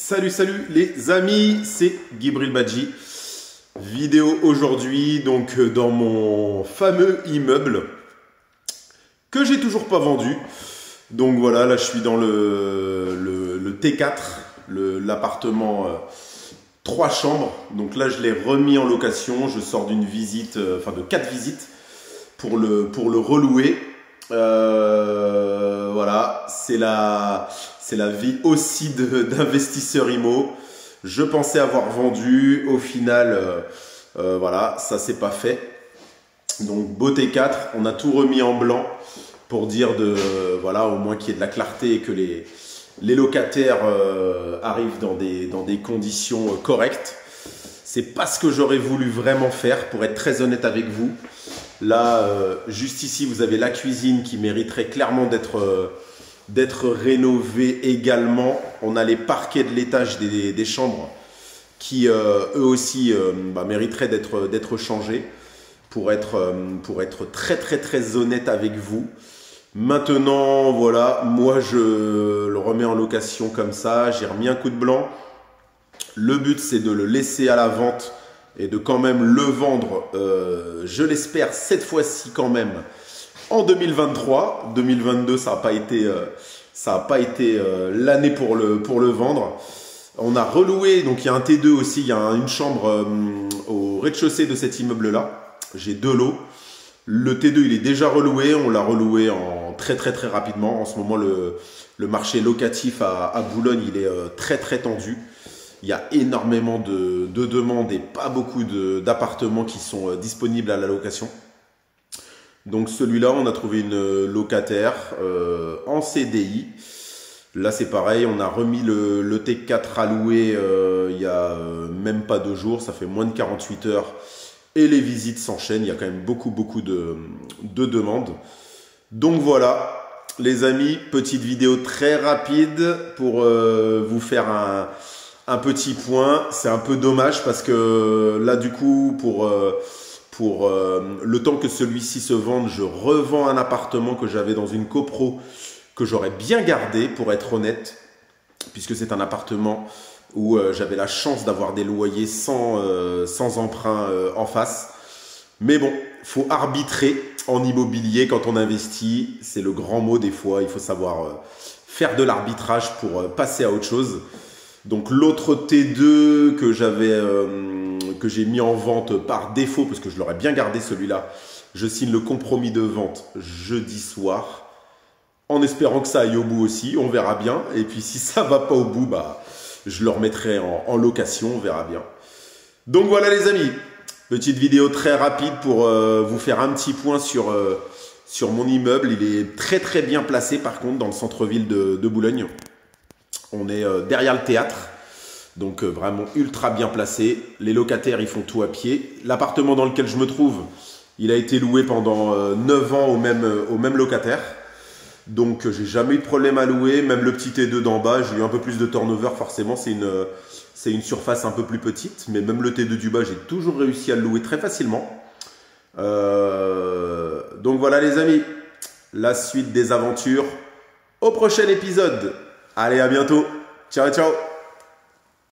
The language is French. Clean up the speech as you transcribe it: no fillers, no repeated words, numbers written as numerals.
Salut les amis, c'est Gibril Badji. Vidéo aujourd'hui donc dans mon fameux immeuble que j'ai toujours pas vendu. Donc voilà, là je suis dans le T4, l'appartement 3 chambres. Donc là je l'ai remis en location, je sors d'une visite, enfin de 4 visites pour le relouer. Voilà, c'est la vie aussi d'investisseur IMO. Je pensais avoir vendu, au final, voilà, ça s'est pas fait. Donc beau T4, on a tout remis en blanc pour dire voilà, au moins qu'il y ait de la clarté et que les locataires arrivent dans des conditions correctes. C'est pas ce que j'aurais voulu vraiment faire, pour être très honnête avec vous. Là, juste ici, vous avez la cuisine qui mériterait clairement d'être rénovée également. On a les parquets de l'étage des chambres qui, eux aussi, mériteraient d'être changés, pour être très honnête avec vous. Maintenant, voilà, moi, je le remets en location comme ça. J'ai remis un coup de blanc. Le but, c'est de le laisser à la vente et de quand même le vendre, je l'espère, cette fois-ci quand même, en 2023. 2022, ça n'a pas été l'année pour le vendre. On a reloué, donc il y a un T2 aussi, il y a une chambre au rez-de-chaussée de cet immeuble-là. J'ai 2 lots. Le T2, il est déjà reloué, on l'a reloué très rapidement. En ce moment, le marché locatif à Boulogne, il est très tendu. Il y a énormément de demandes et pas beaucoup d'appartements qui sont disponibles à la location. Donc celui-là, on a trouvé une locataire en CDI. Là, c'est pareil, on a remis le T4 à louer il y a même pas 2 jours. Ça fait moins de 48 heures et les visites s'enchaînent. Il y a quand même beaucoup de demandes. Donc voilà, les amis, petite vidéo très rapide pour vous faire un petit point. C'est un peu dommage parce que là, du coup, pour le temps que celui-ci se vende, je revends un appartement que j'avais dans une copro que j'aurais bien gardé, pour être honnête, puisque c'est un appartement où j'avais la chance d'avoir des loyers sans emprunt en face. Mais bon, il faut arbitrer en immobilier quand on investit. C'est le grand mot des fois. Il faut savoir faire de l'arbitrage pour passer à autre chose. Donc l'autre T2 que j'ai mis en vente par défaut, parce que je l'aurais bien gardé celui-là, je signe le compromis de vente jeudi soir, en espérant que ça aille au bout aussi, on verra bien. Et puis si ça va pas au bout, je le remettrai en location, on verra bien. Donc voilà les amis, petite vidéo très rapide pour vous faire un petit point sur mon immeuble. Il est très bien placé par contre dans le centre-ville de Boulogne. On est derrière le théâtre, donc vraiment ultra bien placé. Les locataires, ils font tout à pied. L'appartement dans lequel je me trouve, il a été loué pendant 9 ans au même locataire. Donc j'ai jamais eu de problème à louer. Même le petit T2 d'en bas, j'ai eu un peu plus de turnover forcément. C'est une surface un peu plus petite. Mais même le T2 du bas, j'ai toujours réussi à le louer très facilement. Donc voilà les amis, la suite des aventures au prochain épisode. Allez, à bientôt. Ciao.